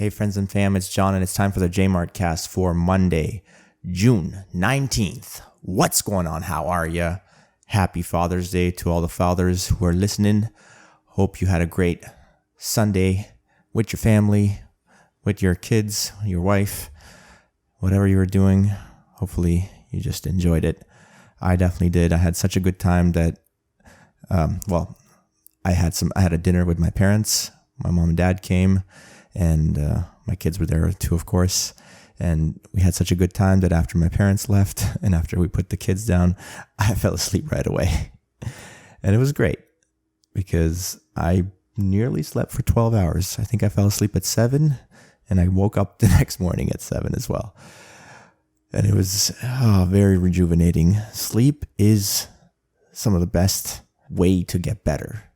Hey friends and fam, it's John and it's time for the JMART CAST for Monday, June 19th. What's going on? How are you? Happy Father's Day to all the fathers who are listening. Hope you had a great Sunday with your family, with your kids, your wife, whatever you were doing. Hopefully you just enjoyed it. I definitely did. I had such a good time that, I had a dinner with my parents. My mom and dad came. And my kids were there too, of course. And we had such a good time that after my parents left and after we put the kids down, I fell asleep right away. And it was great because I nearly slept for 12 hours. I think I fell asleep at 7 and I woke up the next morning at 7 as well. And it was very rejuvenating. Sleep is some of the best way to get better,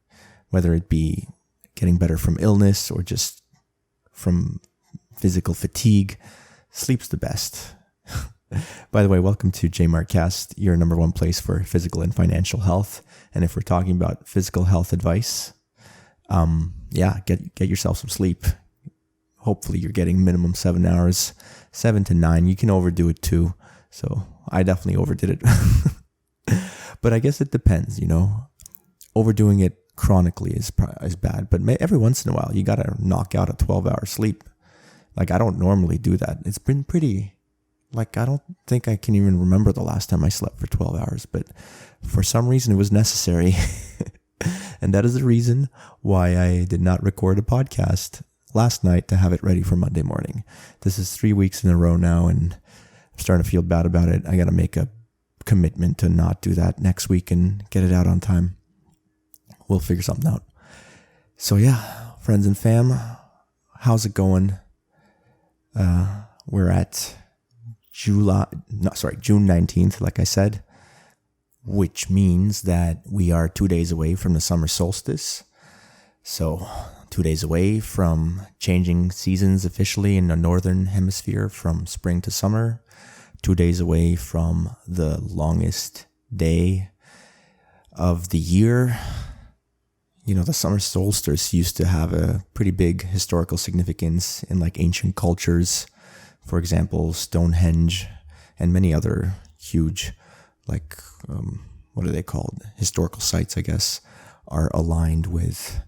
whether it be getting better from illness or just from physical fatigue. Sleep's the best. By the way, welcome to JMART CAST, your number one place for physical and financial health. And if we're talking about physical health advice, get yourself some sleep. Hopefully you're getting minimum 7 hours, 7 to 9. You can overdo it too. So I definitely overdid it. But I guess it depends, overdoing it chronically is bad, but every once in a while you gotta knock out a 12-hour sleep. Like, I don't normally do that. It's been pretty, I don't think I can even remember the last time I slept for 12 hours, but for some reason it was necessary. And that is the reason why I did not record a podcast last night to have it ready for Monday morning. This is 3 weeks in a row now and I'm starting to feel bad about it. I gotta make a commitment to not do that next week and get it out on time. We'll figure something out. So yeah, friends and fam, how's it going? We're at June 19th, like I said, which means that we are 2 days away from the summer solstice. So 2 days away from changing seasons officially in the northern hemisphere from spring to summer. 2 days away from the longest day of the year. The summer solstice used to have a pretty big historical significance in ancient cultures. For example, Stonehenge and many other huge, what are they called? Historical sites, I guess, are aligned with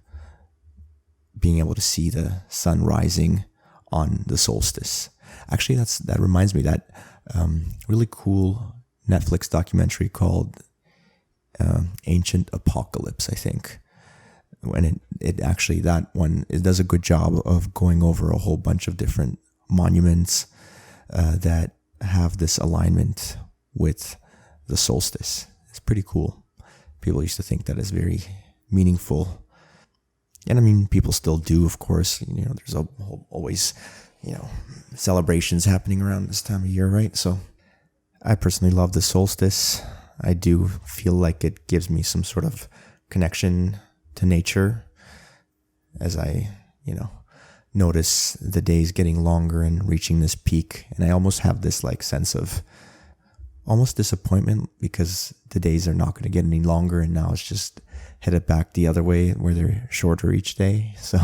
being able to see the sun rising on the solstice. Actually, that reminds me that really cool Netflix documentary called Ancient Apocalypse, I think. And it actually, that one, it does a good job of going over a whole bunch of different monuments that have this alignment with the solstice. It's pretty cool. People used to think that is very meaningful. And I mean, people still do, of course. There's always, celebrations happening around this time of year, right? So I personally love the solstice. I do feel like it gives me some sort of connection to nature as I, notice the days getting longer and reaching this peak. And I almost have this sense of almost disappointment because the days are not going to get any longer. And now it's just headed back the other way where they're shorter each day. So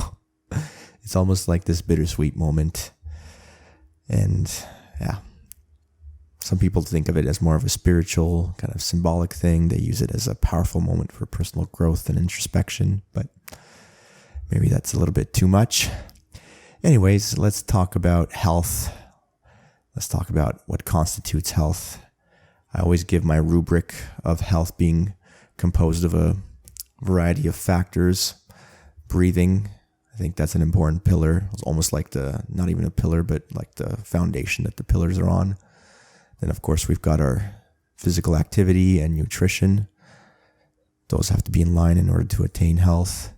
it's almost like this bittersweet moment. And yeah, some people think of it as more of a spiritual kind of symbolic thing. They use it as a powerful moment for personal growth and introspection, but maybe that's a little bit too much. Anyways, let's talk about health. Let's talk about what constitutes health. I always give my rubric of health being composed of a variety of factors. Breathing, I think that's an important pillar. It's almost like not even a pillar, but like the foundation that the pillars are on. Then, of course, we've got our physical activity and nutrition. Those have to be in line in order to attain health.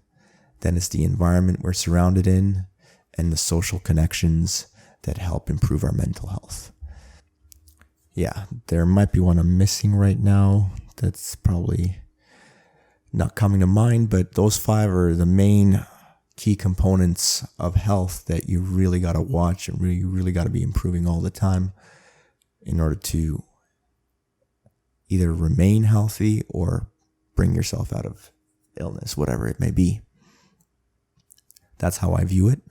Then it's the environment we're surrounded in and the social connections that help improve our mental health. Yeah, there might be one I'm missing right now that's probably not coming to mind, but those 5 are the main key components of health that you really got to watch and really got to be improving all the time in order to either remain healthy or bring yourself out of illness, whatever it may be. That's how I view it.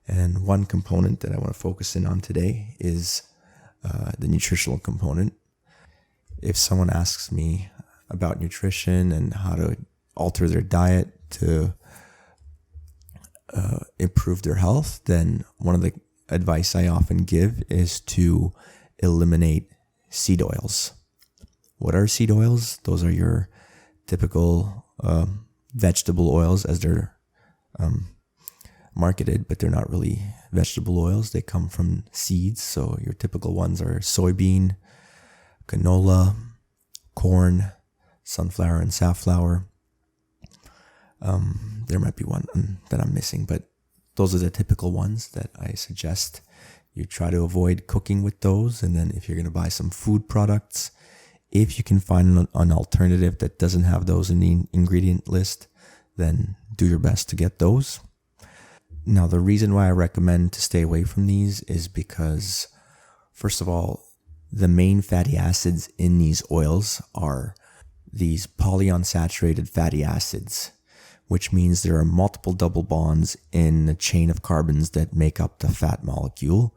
And one component that I want to focus in on today is the nutritional component. If someone asks me about nutrition and how to alter their diet to improve their health, then one of the advice I often give is to eliminate seed oils. What are seed oils? Those are your typical vegetable oils as they're marketed, but they're not really vegetable oils. They come from seeds. So your typical ones are soybean, canola, corn, sunflower, and safflower. There might be one that I'm missing, but those are the typical ones that I suggest you try to avoid cooking with those. And then if you're going to buy some food products, if you can find an alternative that doesn't have those in the ingredient list, then do your best to get those. Now, the reason why I recommend to stay away from these is because, first of all, the main fatty acids in these oils are these polyunsaturated fatty acids, which means there are multiple double bonds in the chain of carbons that make up the fat molecule,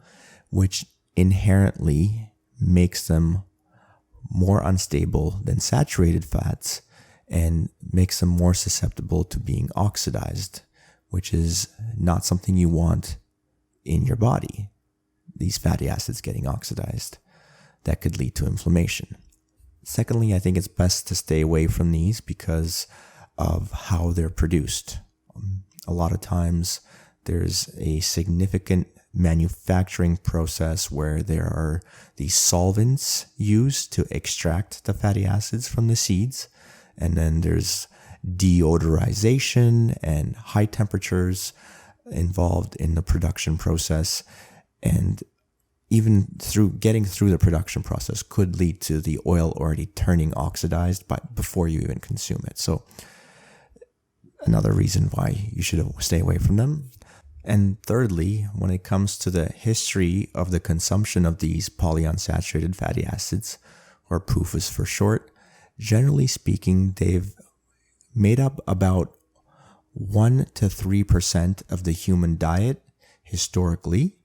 which inherently makes them more unstable than saturated fats and makes them more susceptible to being oxidized, which is not something you want in your body. These fatty acids getting oxidized, that could lead to inflammation. Secondly, I think it's best to stay away from these because of how they're produced. A lot of times there's a significant manufacturing process where there are these solvents used to extract the fatty acids from the seeds. And then there's deodorization and high temperatures involved in the production process. And even getting through the production process could lead to the oil already turning oxidized before you even consume it. So another reason why you should stay away from them. And thirdly, when it comes to the history of the consumption of these polyunsaturated fatty acids, or PUFAs for short, generally speaking, they've made up about 1 to 3% of the human diet historically,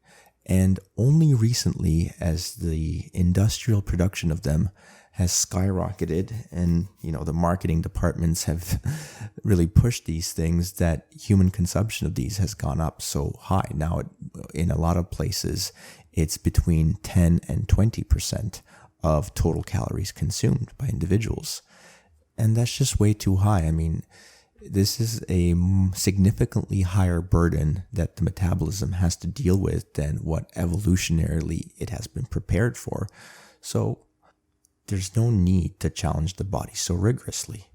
and only recently, as the industrial production of them has skyrocketed and, the marketing departments have really pushed these things, that human consumption of these has gone up so high. Now, in a lot of places, it's between 10 and 20% of total calories consumed by individuals. And that's just way too high. I mean, this is a significantly higher burden that the metabolism has to deal with than what evolutionarily it has been prepared for. So there's no need to challenge the body so rigorously.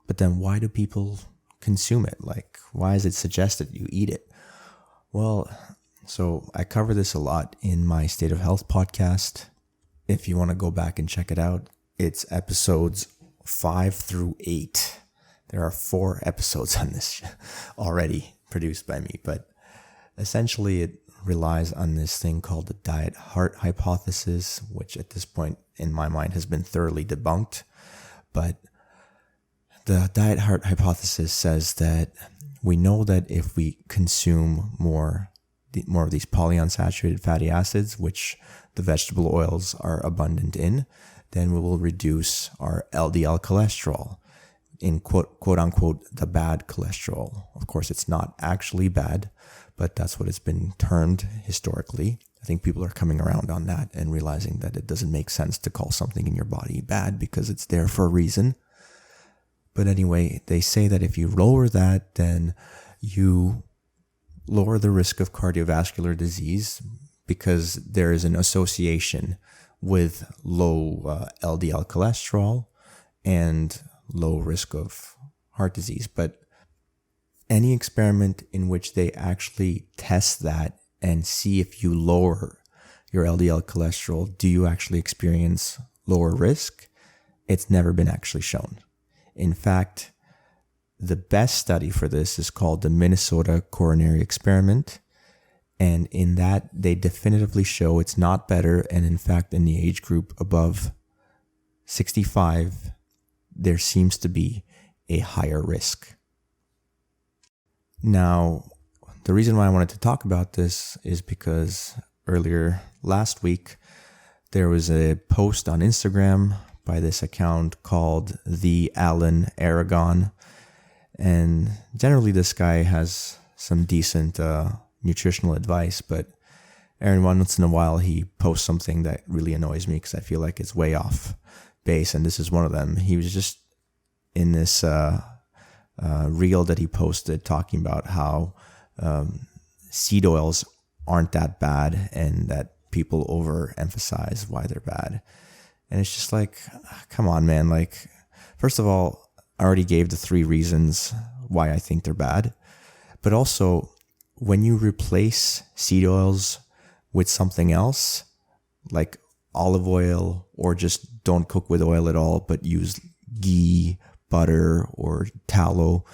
But then why do people consume it? Like, why is it suggested you eat it? Well, so I cover this a lot in my State of Health podcast. If you want to go back and check it out, it's episodes 5 through 8. There are 4 episodes on this already produced by me, but essentially it relies on this thing called the diet heart hypothesis, which at this point in my mind has been thoroughly debunked. But the diet heart hypothesis says that we know that if we consume more of these polyunsaturated fatty acids, which the vegetable oils are abundant in, then we will reduce our LDL cholesterol, in quote unquote, the bad cholesterol. Of course, it's not actually bad, but that's what it's been termed historically. I think people are coming around on that and realizing that it doesn't make sense to call something in your body bad because it's there for a reason. But anyway, they say that if you lower that, then you lower the risk of cardiovascular disease because there is an association with low LDL cholesterol and low risk of heart disease. But any experiment in which they actually test that and see if you lower your LDL cholesterol, do you actually experience lower risk? It's never been actually shown. In fact, the best study for this is called the Minnesota Coronary experiment. And in that, they definitively show it's not better. And in fact, in the age group above 65, there seems to be a higher risk. Now, the reason why I wanted to talk about this is because earlier last week, there was a post on Instagram by this account called The Alan Aragon. And generally this guy has some decent nutritional advice, but every once in a while he posts something that really annoys me because I feel like it's way off base, and this is one of them. He was just in this reel that he posted talking about how seed oils aren't that bad and that people overemphasize why they're bad. And it's just like, come on, man. Like, first of all, I already gave the 3 reasons why I think they're bad. But also, when you replace seed oils with something else, like olive oil, or just don't cook with oil at all, but use ghee, butter, or tallow,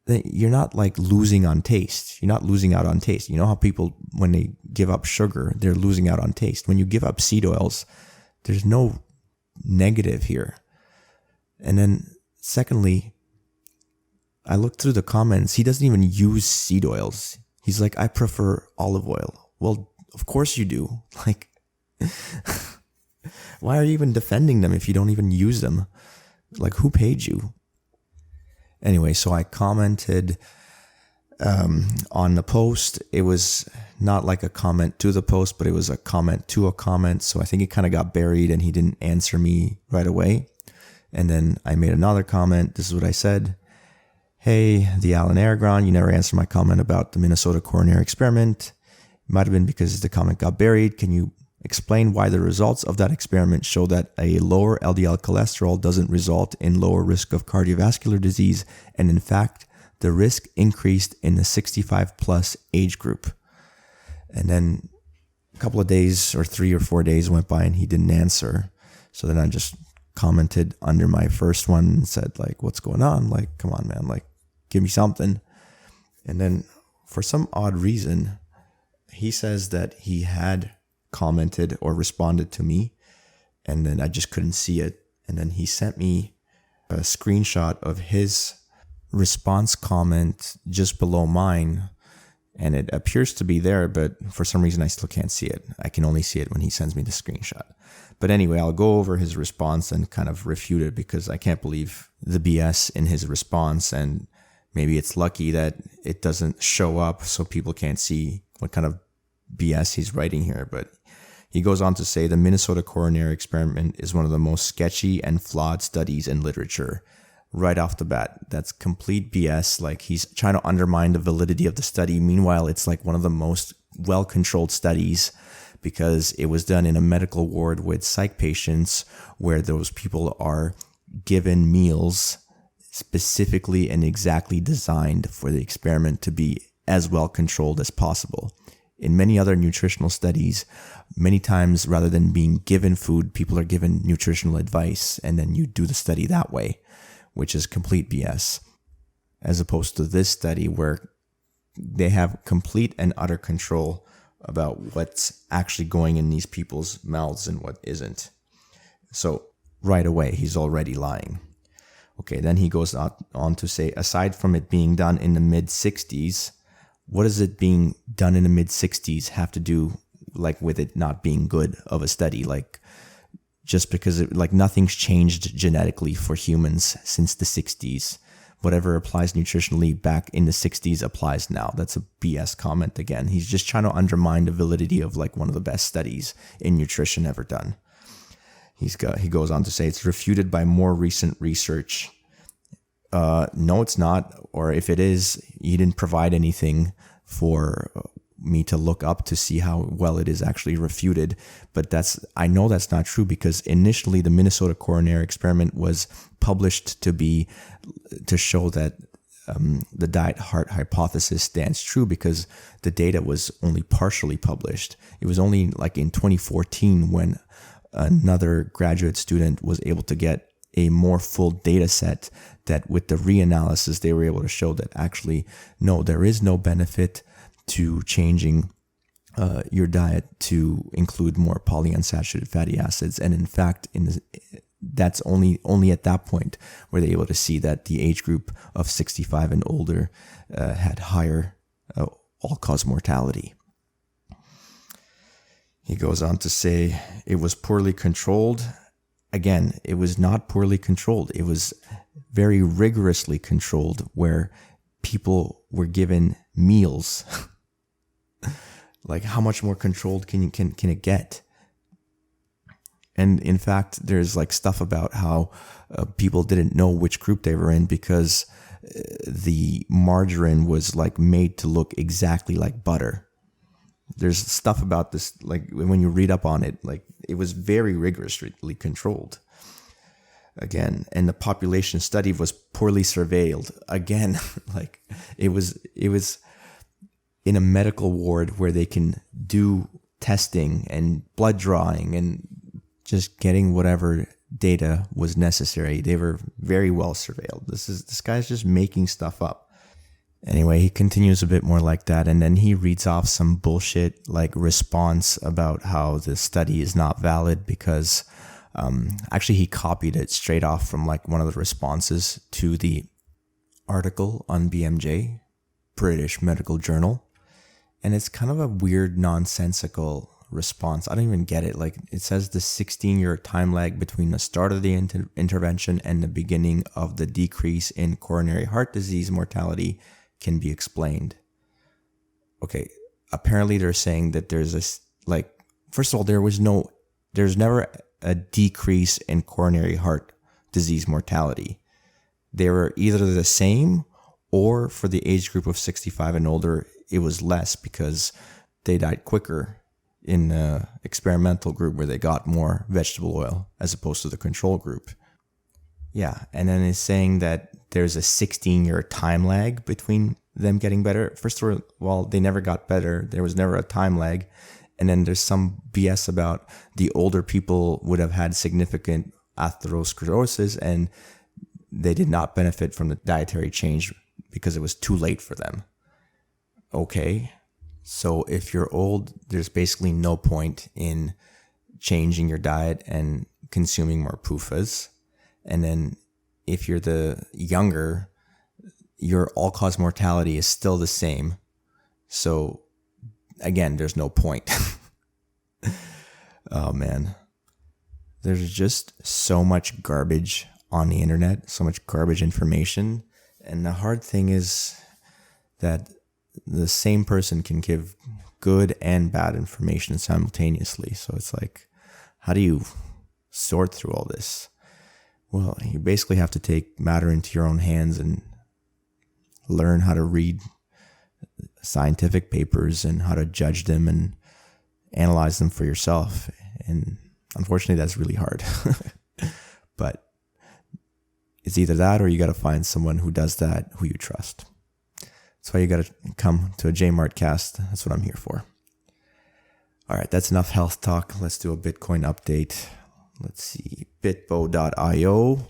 then you're not like losing on taste. You're not losing out on taste. You know how people, when they give up sugar, they're losing out on taste. When you give up seed oils, there's no negative here. And then secondly, I looked through the comments. He doesn't even use seed oils. He's like, I prefer olive oil. Well, of course you do. Like, why are you even defending them if you don't even use them? Like, who paid you? Anyway, so I commented on the post. It was not like a comment to the post, but it was a comment to a comment. So I think it kind of got buried and he didn't answer me right away. And then I made another comment. This is what I said. Hey, the Alan Aragon, you never answered my comment about the Minnesota coronary experiment. It might have been because the comment got buried. Can you explain why the results of that experiment show that a lower LDL cholesterol doesn't result in lower risk of cardiovascular disease, and in fact, the risk increased in the 65 plus age group? And then a couple of days or 3 or 4 days went by and he didn't answer. So then I just commented under my first one and said, like, what's going on? Like, come on, man, like, give me something. And then for some odd reason, he says that he had commented or responded to me, and then I just couldn't see it. And then he sent me a screenshot of his response comment just below mine, and it appears to be there, but for some reason I still can't see it. I can only see it when he sends me the screenshot. But anyway, I'll go over his response and kind of refute it, because I can't believe the BS in his response, and maybe it's lucky that it doesn't show up so people can't see what kind of BS he's writing here. But he goes on to say the Minnesota coronary experiment is one of the most sketchy and flawed studies in literature. Right off the bat, that's complete BS. Like, he's trying to undermine the validity of the study. Meanwhile, it's like one of the most well-controlled studies, because it was done in a medical ward with psych patients, where those people are given meals specifically and exactly designed for the experiment to be as well controlled as possible. In many other nutritional studies, many times rather than being given food, people are given nutritional advice, and then you do the study that way, which is complete BS. As opposed to this study where they have complete and utter control about what's actually going in these people's mouths and what isn't. So right away, he's already lying. Okay, then he goes on to say, aside from it being done in the mid-60s, what does it being done in the mid-60s have to do, like, with it not being good of a study? Like, just because nothing's changed genetically for humans since the 60s. Whatever applies nutritionally back in the 60s applies now. That's a BS comment again. He's just trying to undermine the validity of like one of the best studies in nutrition ever done. He goes on to say it's refuted by more recent research. No, it's not. Or if it is, he didn't provide anything for me to look up to see how well it is actually refuted. But I know that's not true, because initially the Minnesota coronary experiment was published to show that the diet heart hypothesis stands true, because the data was only partially published. It was only like in 2014 when another graduate student was able to get a more full data set, that with the reanalysis they were able to show that actually, no, there is no benefit to changing your diet to include more polyunsaturated fatty acids. And in fact, that's only at that point were they able to see that the age group of 65 and older had higher all-cause mortality. He goes on to say it was poorly controlled. Again, it was not poorly controlled. It was very rigorously controlled, where people were given meals. Like, how much more controlled can it get? And in fact, there's like stuff about how people didn't know which group they were in because the margarine was like made to look exactly like butter. There's stuff about this, like when you read up on it, like it was very rigorously controlled. Again, and the population study was poorly surveilled. Again, like it was in a medical ward where they can do testing and blood drawing and just getting whatever data was necessary. They were very well surveilled. This guy's just making stuff up. Anyway, he continues a bit more like that, and then he reads off some bullshit like response about how the study is not valid because actually he copied it straight off from like one of the responses to the article on BMJ, British Medical Journal. And it's kind of a weird, nonsensical response. I don't even get it. Like, it says the 16-year time lag between the start of the intervention and the beginning of the decrease in coronary heart disease mortality can be explained. Okay, apparently they're saying that there's this, like, first of all, there's never a decrease in coronary heart disease mortality. They were either the same, or for the age group of 65 and older, it was less because they died quicker in the experimental group where they got more vegetable oil as opposed to the control group. Yeah, and then it's saying that there's a 16-year time lag between them getting better. First of all, they never got better. There was never a time lag. And then there's some BS about the older people would have had significant atherosclerosis and they did not benefit from the dietary change because it was too late for them. Okay, so if you're old, there's basically no point in changing your diet and consuming more PUFAs. And then if you're the younger, your all-cause mortality is still the same. So again, there's no point. Oh man. There's just so much garbage on the internet, so much garbage information. And the hard thing is that the same person can give good and bad information simultaneously. So it's like, how do you sort through all this? Well, you basically have to take matter into your own hands and learn how to read scientific papers and how to judge them and analyze them for yourself. And unfortunately, that's really hard. But it's either that or you got to find someone who does that, who you trust. That's why you got to come to a JMART cast. That's what I'm here for. All right, that's enough health talk. Let's do a Bitcoin update. Let's see, bitbo.io.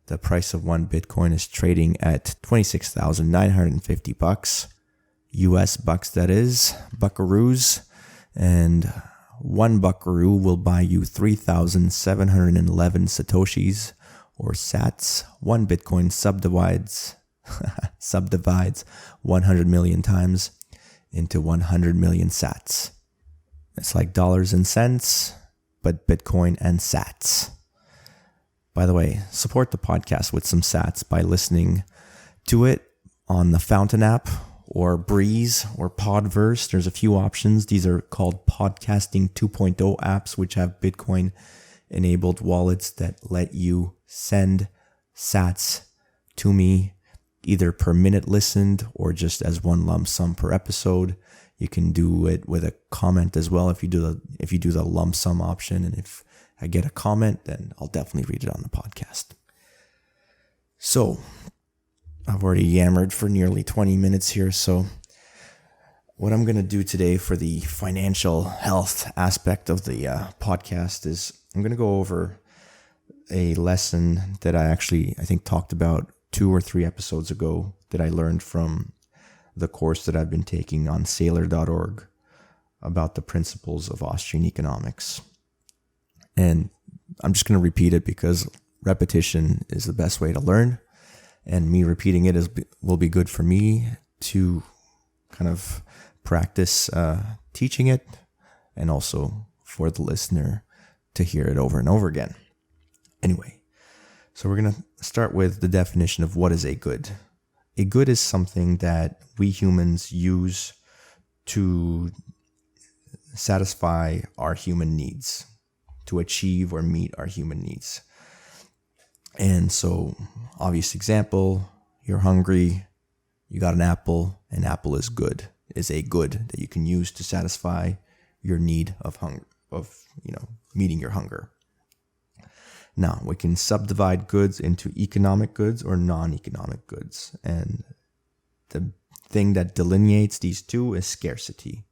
The price of one Bitcoin is trading at $26,950. US bucks, that is, buckaroos. And one buckaroo will buy you 3,711 satoshis or sats. One Bitcoin subdivides 100 million times into 100 million sats. It's like dollars and cents, but Bitcoin and sats. By the way, support the podcast with some sats by listening to it on the Fountain app or Breeze or Podverse. There's a few options. These are called Podcasting 2.0 apps, which have Bitcoin enabled wallets that let you send sats to me either per minute listened or just as one lump sum per episode. You can do it with a comment as well if you do the lump sum option. And if I get a comment, then I'll definitely read it on the podcast. So I've already yammered for nearly 20 minutes here. So what I'm going to do today for the financial health aspect of the podcast is I'm going to go over a lesson that I think talked about 2 or 3 episodes ago that I learned from the course that I've been taking on Saylor.org about the principles of Austrian Economics. And I'm just going to repeat it because repetition is the best way to learn. And me repeating it will be good for me to kind of practice teaching it, and also for the listener to hear it over and over again. Anyway, so we're going to start with the definition of what is a good. A good is something that we humans use to satisfy our human needs, to achieve or meet our human needs. And so, obvious example, you're hungry, you got an apple is good, is a good that you can use to satisfy your need of hunger, meeting your hunger. Now, we can subdivide goods into economic goods or non-economic goods. And the thing that delineates these two is scarcity.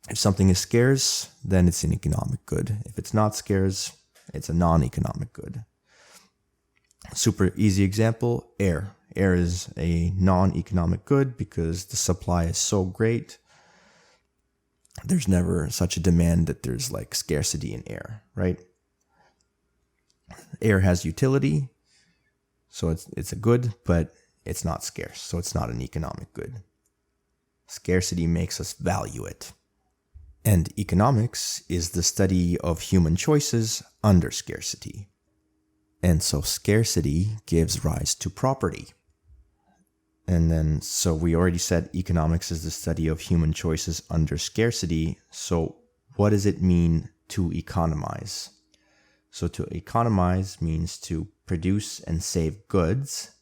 If something is scarce, then it's an economic good. If it's not scarce, it's a non-economic good. Super easy example, air. Air is a non-economic good because the supply is so great. There's never such a demand that there's like scarcity in air, right? Air has utility, so it's a good, but it's not scarce, so it's not an economic good. Scarcity makes us value it. And economics is the study of human choices under scarcity. And so scarcity gives rise to property. And then, so we already said economics is the study of human choices under scarcity. So what does it mean to economize? So to economize means to produce and save goods,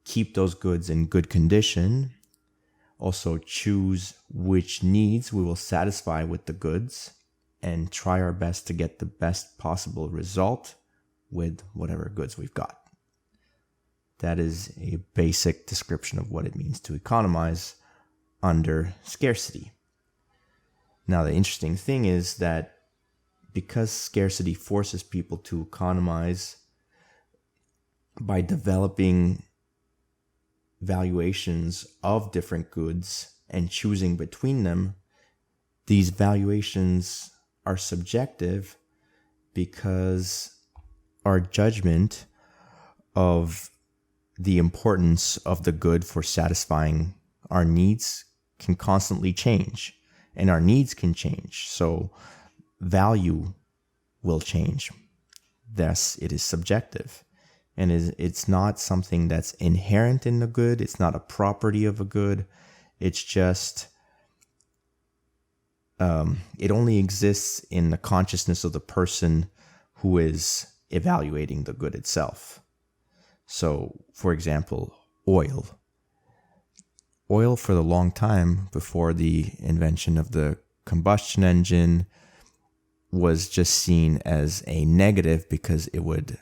keep those goods in good condition, also choose which needs we will satisfy with the goods, and try our best to get the best possible result with whatever goods we've got. That is a basic description of what it means to economize under scarcity. Now, the interesting thing is that because scarcity forces people to economize by developing valuations of different goods and choosing between them, these valuations are subjective because our judgment of the importance of the good for satisfying our needs can constantly change, and our needs can change. So value will change. Thus, it is subjective. And it's not something that's inherent in the good. It's not a property of a good. It's just, it only exists in the consciousness of the person who is evaluating the good itself. So, for example, oil. Oil for the long time before the invention of the combustion engine was just seen as a negative because it would,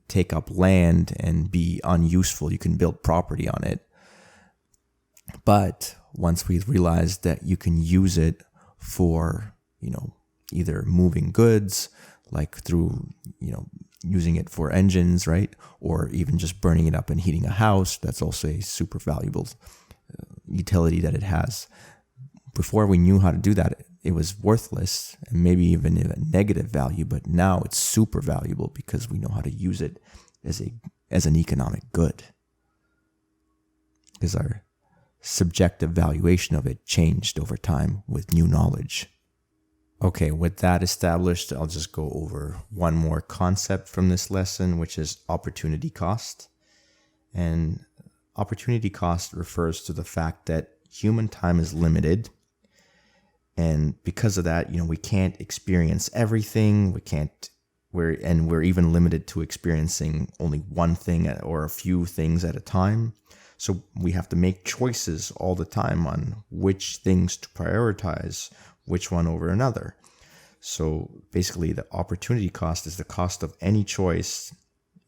take up land and be unuseful. You can build property on it. But once we realized that you can use it for, either moving goods, like through, using it for engines, right? Or even just burning it up and heating a house. That's also a super valuable utility that it has. Before we knew how to do that, it was worthless and maybe even a negative value, but now it's super valuable because we know how to use it as an economic good. Because our subjective valuation of it changed over time with new knowledge. Okay, with that established, I'll just go over one more concept from this lesson, which is opportunity cost. And opportunity cost refers to the fact that human time is limited. And because of that, we can't experience everything. We're even limited to experiencing only one thing or a few things at a time. So we have to make choices all the time on which things to prioritize, which one over another. So basically, the opportunity cost is the cost of any choice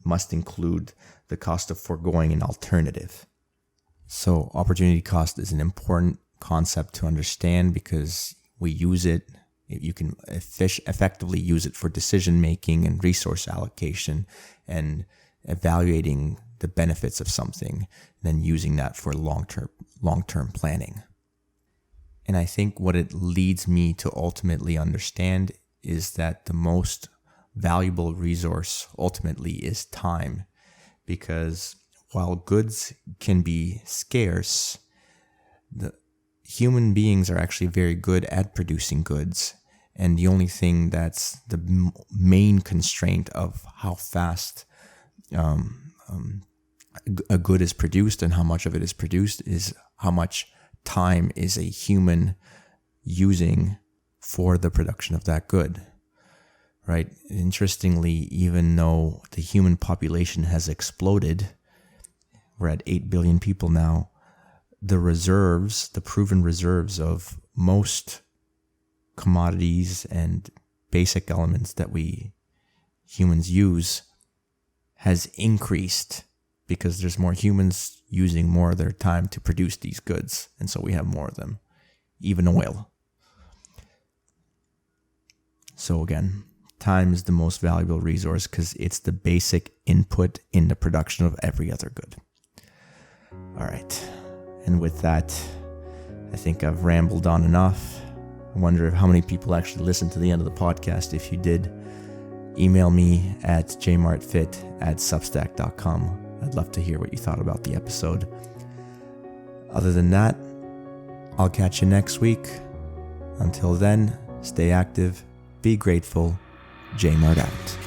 must include the cost of foregoing an alternative. So opportunity cost is an important concept to understand because we use it. You can effectively use it for decision making and resource allocation and evaluating the benefits of something, then using that for long-term planning. And I think what it leads me to ultimately understand is that the most valuable resource ultimately is time, because while goods can be scarce, the human beings are actually very good at producing goods. And the only thing that's the main constraint of how fast a good is produced and how much of it is produced is how much time is a human using for the production of that good, right? Interestingly, even though the human population has exploded, we're at 8 billion people now, the reserves, the proven reserves of most commodities and basic elements that we humans use has increased because there's more humans using more of their time to produce these goods. And so we have more of them, even oil. So again, time is the most valuable resource because it's the basic input in the production of every other good. All right. And with that, I think I've rambled on enough. I wonder how many people actually listened to the end of the podcast. If you did, email me at jmartfit@substack.com. I'd love to hear what you thought about the episode. Other than that, I'll catch you next week. Until then, stay active, be grateful. J-Mart out.